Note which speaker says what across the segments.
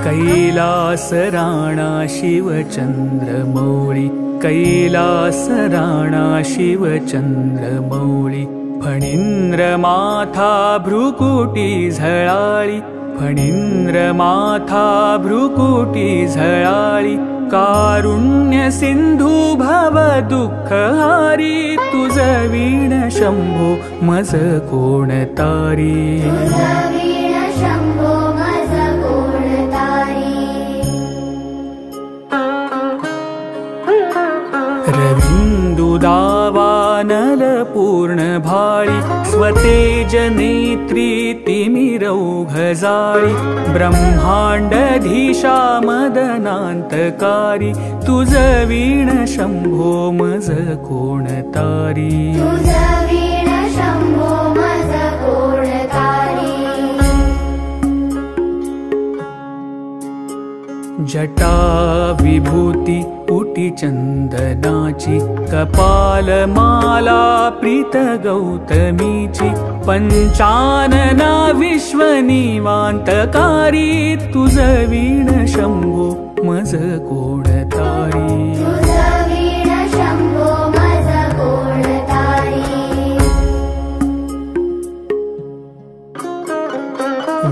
Speaker 1: कैलास राणा शिवचंद्रमौळी, कैलास राणा शिवचंद्रमौळी, फणींद्र माथा भ्रुकुटी झळाळी, फणींद्र माथा भ्रुकुटी झळाळी, कारुण्य सिंधू भव दुःखहारी, तुझ वीण शंभो मज कोण तारी, रविन्दुदावानल पूर्ण भाळी, स्वतेज नेत्री तिमिरौघजाळी, ब्रह्मांडधीशा मदनांतकारी, तुझ वीण शंभो मज कोण तारी, जटा विभूती पुटी चंदनाची, कपाल माला प्रीत गौतमीची, पंचानना विश्वनिवांतकारी, तुझ वीण शंभो मज कोण तारी,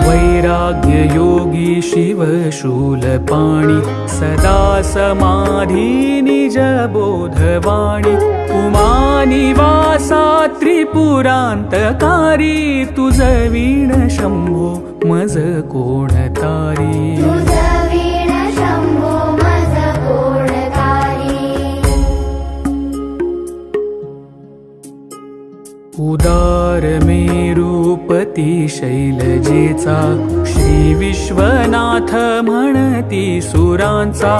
Speaker 1: वैराग्य योगी शिव शूलपाणी, सदा समाधी निज बोधवाणी, उमानिवासा त्रिपुरांतकारी, तुझ वीण शंभो मज कोण तारी, उदार मेरुपती शैलजेचा, श्री विश्वनाथ म्हणती सुरांचा,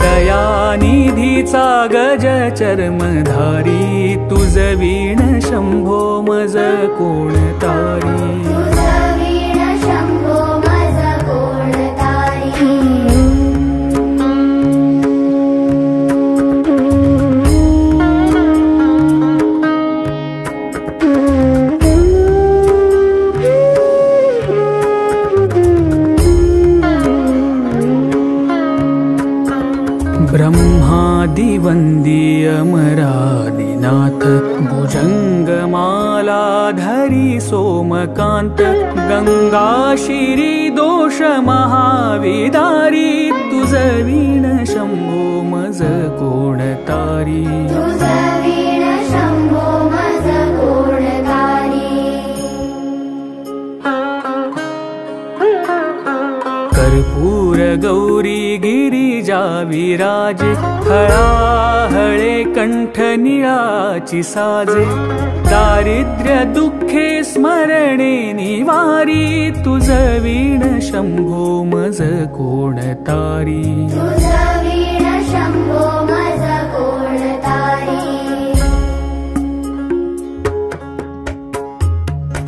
Speaker 1: दयानिधीचा गज चर्मधारी, तुझ वीण शंभो मज कोण तारी, ब्रह्मादिवंदी अमरादिनाथ, भुजंगमाला धरी सोमकांत, गंगा शिरी दोष महाविदारी, तुझ वीण शंभो मज कोण तारी, कर्पूर गौरी गिरिजा विराजे, हळाहळे कंठ निळाची साजे, दारिद्र्य दुःखे स्मरणे निवारी, तुझ वीण शंभो मज कोण तारी,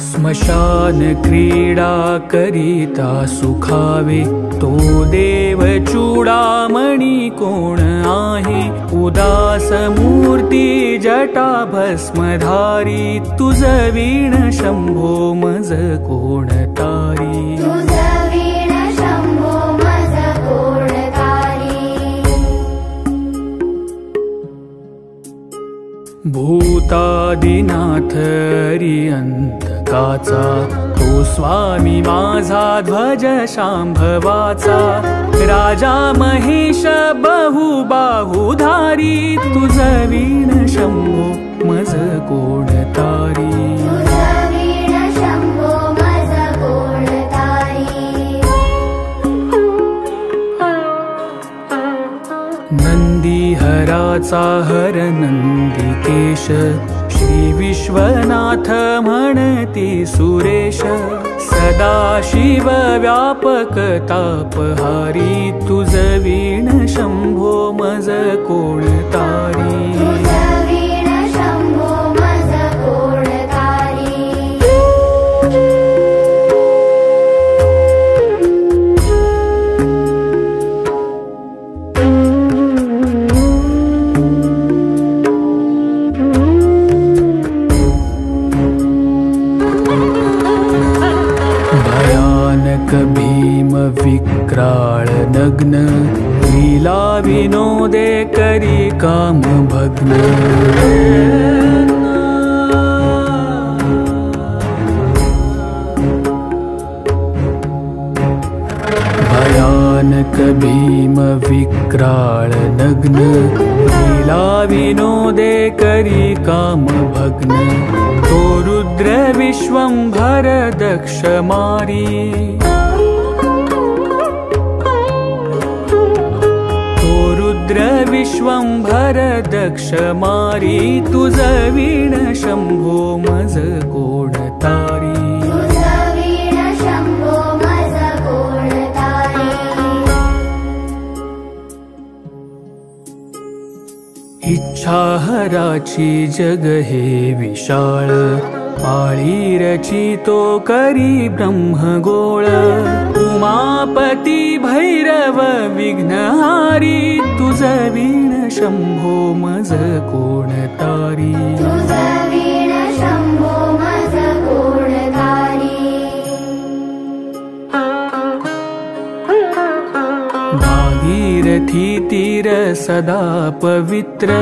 Speaker 1: स्मशान क्रीडा करिता सुखावे, तो देव चूडामणी कोण आहे, उदास मूर्ती जटा भस्मधारी, तुझ वीण शंभो मज कोण तारी, भूतादिनाथ अरिहंतकाचा, तो स्वामी माझा ध्वज शांभवाचा, राजा महेश बहुबाहुधारी, तुझ वीण शंभो मज कोण तारी, नंदीहराचा हर नंदिकेश, श्री विश्वनाथ म्हणती सुरेश, सदाशिव व्यापक तापहारी तुझ वीण शंभो मज कोण तारी भीम विक्राळ नग्न लीला विनोदे करी काम भग्न भयानक भीम विक्राळ नग्न लीला विनोदे करी काम भग्न तो रुद्र विश्वंभर दक्ष मारी विश्वंभर दक्ष मारी तुझ वीण शंभो मज कोण तारी इच्छा हराची जग हे विशाळ पाळी रचितो करी ब्रह्मगोळ उमापती भैरव विघ्नहारी तुझ वीण शंभो मज कोण तारी भागीरथी तीर सदा पवित्र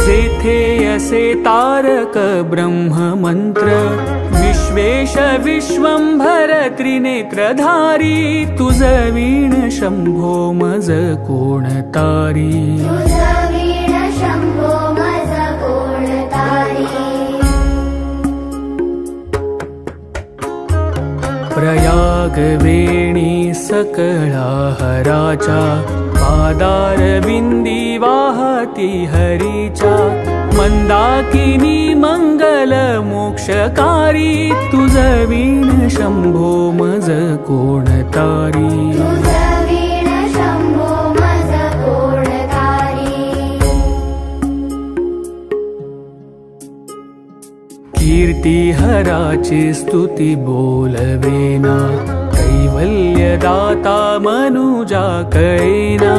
Speaker 1: जेथे असे तारक ब्रह्म मंत्र विश्वेश विश्वंभर त्रिनेत्रधारी तुझ वीण शंभो मज कोण तारी प्रयाग वेणी सकळा हराचा पादार विंदी वाहती हरीचा मंदाकिनी मंगल मोक्षकारी तुझ वीण शंभो मज कोण तारी कीर्ती हराची स्तुती बोलवेना कैवल्यदाता मनुजा कैना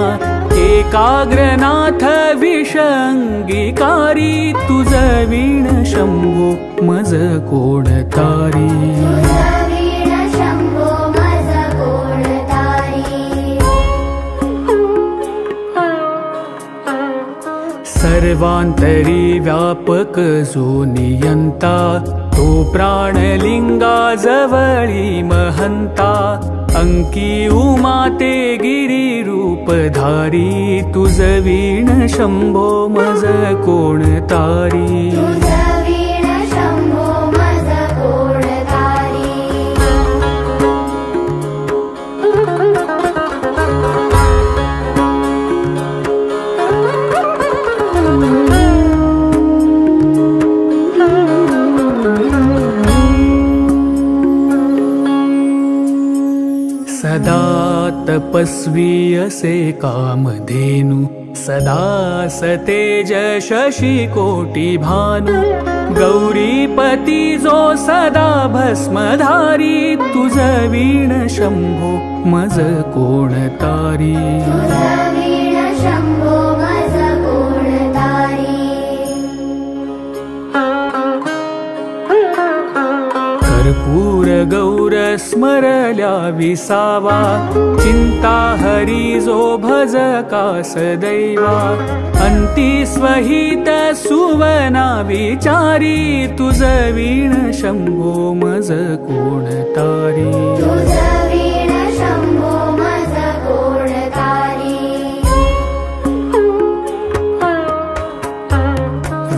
Speaker 1: एकाग्रनाथ विषंगीकारी तुझ वीण शंभो मज कोण तारी सर्वांतरी व्यापक जो नियंता तो प्राणलिंगा जवळी महंता अंकी उमाते गिरी रूपधारी तुझ वीण शंभो मज कोण तारी सदा तपस्वी असे कामधेनु सदा सतेज शशी कोटी भानु गौरीपती जो सदा भस्मधारी तुझ वीण शंभो मज कोण तारी कर्पूर गौर स्मरल्या विसावा चिंता हरी जो भजका सदैवा अंती स्वहित सुवना विचारी तुझ वीण शंभो मज कोण तारी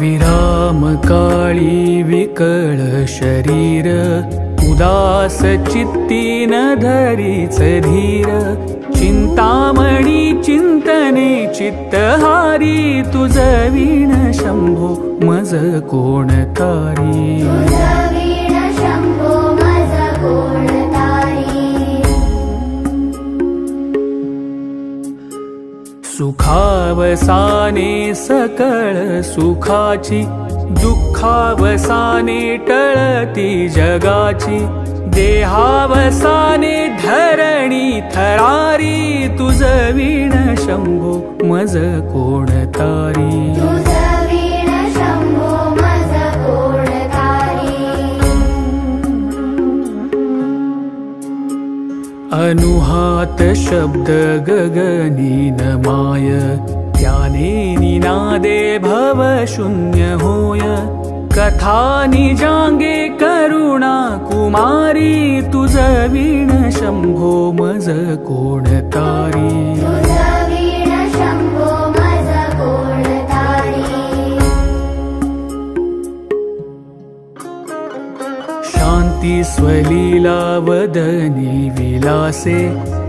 Speaker 1: विराम काळी विकळ शरीर उदास चित्ती न धरीच धीर चिंतामणी चिंतने चित्तहारी तुझ वीण शंभो मज कोण तारी सुखावसाने सकळ सुखाची, दुःखावसाने टळती जगाची, देहावसाने धरणी थरारी, तुझ वीण शंभो मज कोण तारी. अनुहात शब्द गगनी नमाय, त्याने निनादे भव शून्य होय. कथा निजांगे करुणा कुमारी, तुझ वीण शंभो मज कोण तारी. शांती स्वलीला वदनी विलासे,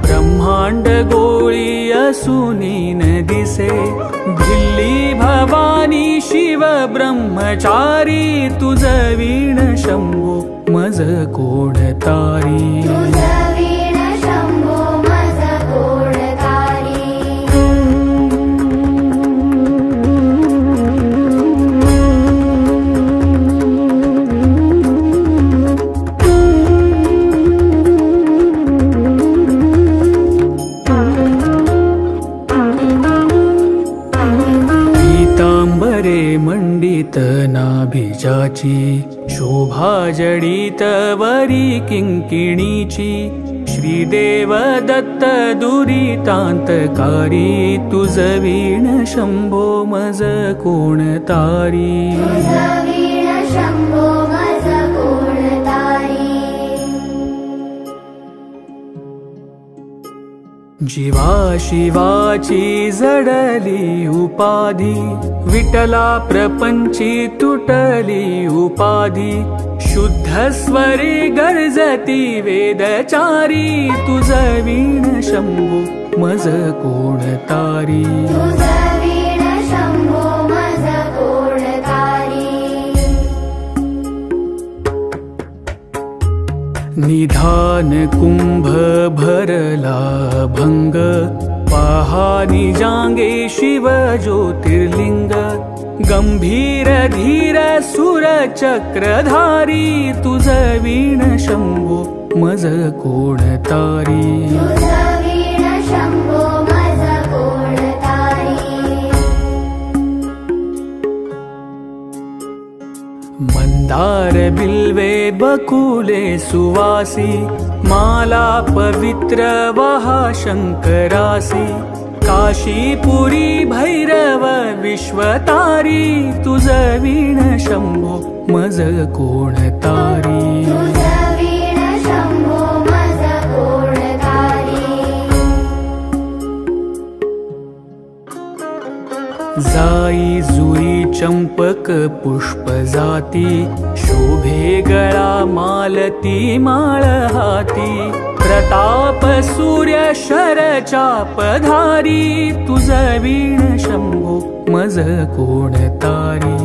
Speaker 1: ब्रह्मांड गोळी असुनी न दिसे. भिल्ली भवानी शिव ब्रह्मचारी, तुझ वीण शंभो मज कोण तारी. मंडित नाभिजाची, शोभा जडित वरी किंकिणीची. श्रीदेव दत्त दुरितांतकारी, तुझ वीण शंभो मज कोण तारी. जीवा शिवाची जडली उपाधी, विठला प्रपंची तुटली उपाधी. शुद्ध स्वरे गर्जती वेदचारी, तुझ वीण शंभो मज कोण तारी. निधान कुंभ भरला भंग, पहा निजांगे शिव ज्योतिर्लिंग. गंभीर धीर सुर चक्रधारी, तुझ वीण शंभो मज कोण तारी. मंदार बिल्वे बकुले सुवासी, माला पवित्र वहा शंकरासी. काशीपुरी भैरव विश्वतारी, तुझ वीण शंभो मज कोण तारी. जाई जुई चंपक पुष्प जाती, शोभे गळा मालती माळ हाती. प्रताप सूर्य शर चापधारी, तुझ वीण शंभो मज कोण तारी.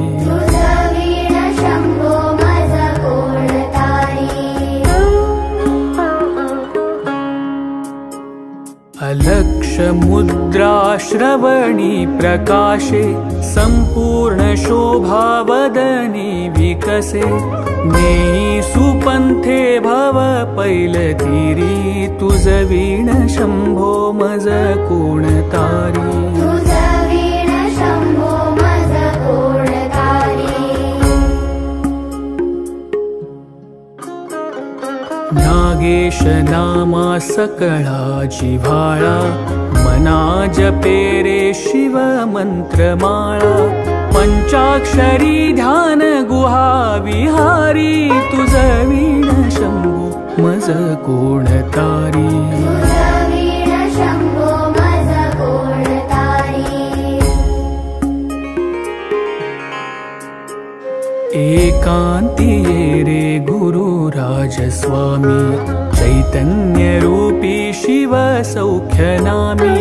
Speaker 1: अलक्ष मुद्रा श्रवणी प्रकाशे, संपूर्ण शोभा वदनी विकसे. नेई सुपंथे भव पैलतीरी, तुझ वीण शंभो मज कोण तारी. नागेश नामा सकळा जिव्हाळा, मना जपे रे शिव मंत्रमाळा. पंचाक्षरी ध्यान गुहा विहारी, तुझ वीण शंभो मज कोण तारी. एकांती ये रे गुरु राजस्वामी, चैतन्य रूपी शिव सौख्य नामी.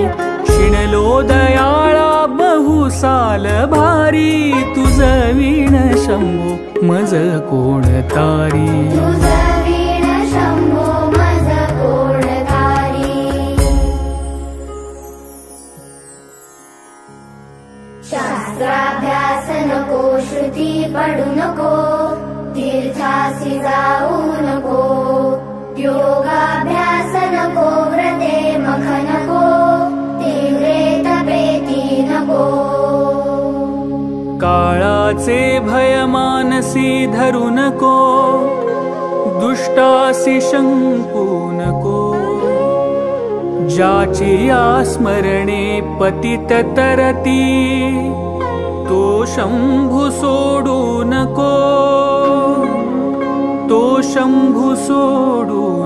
Speaker 1: शिणलो दयाळा बहुसाल भारी, तुझ वीण शंभो मज कोण तारी. असे भय मानसी धरू नको, दुष्टासी शंकू नको। ज्याची आस्मरणे पतित तरती, तो शंभू सोडू नको, तो शंभू सोडू